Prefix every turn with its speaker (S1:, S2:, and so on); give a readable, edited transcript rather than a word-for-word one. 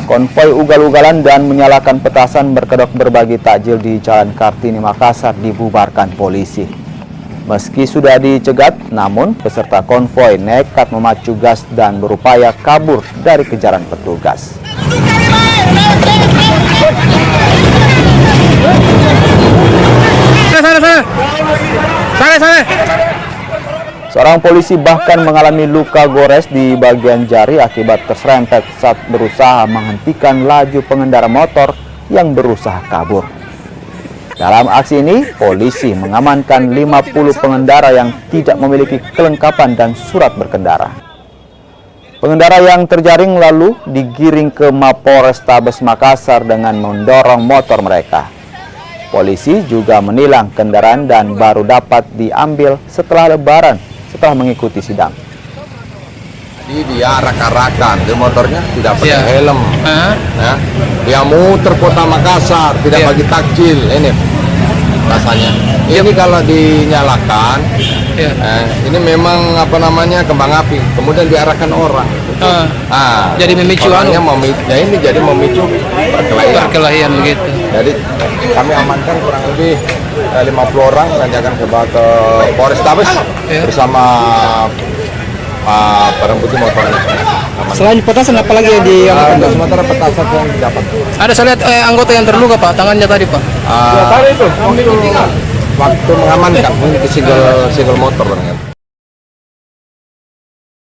S1: Konvoi ugal-ugalan dan menyalakan petasan berkedok berbagi takjil di Jalan Kartini, Makassar dibubarkan polisi. Meski sudah dicegat, namun peserta konvoi nekat memacu gas dan berupaya kabur dari kejaran petugas. Seorang polisi bahkan mengalami luka gores di bagian jari akibat terserempet saat berusaha menghentikan laju pengendara motor yang berusaha kabur. Dalam aksi ini, polisi mengamankan 50 pengendara yang tidak memiliki kelengkapan dan surat berkendara. Pengendara yang terjaring lalu digiring ke Mapolrestabes Makassar dengan mendorong motor mereka. Polisi juga menilang kendaraan dan baru dapat diambil setelah lebaran setelah mengikuti sidang.
S2: Jadi dia arak-arakan, dia motornya tidak pakai helm. Ya. Dia muter kota Makassar, tidak bagi takjil, ini rasanya. Ini kalau dinyalakan, ini memang apa namanya kembang api, kemudian diarahkan orang.
S3: Jadi memicu
S2: ini jadi memicu
S3: perkelahian begitu.
S2: Jadi kami amankan kurang lebih 50 orang dan akan dibawa ke Polrestabes bersama barang bukti motornya.
S3: Selain petasan apa lagi yang diamankan?
S2: Sementara petasan yang didapat.
S3: Ada saya lihat anggota yang terluka Pak, tangannya tadi Pak.
S2: Waktu mengamankan ini single motor.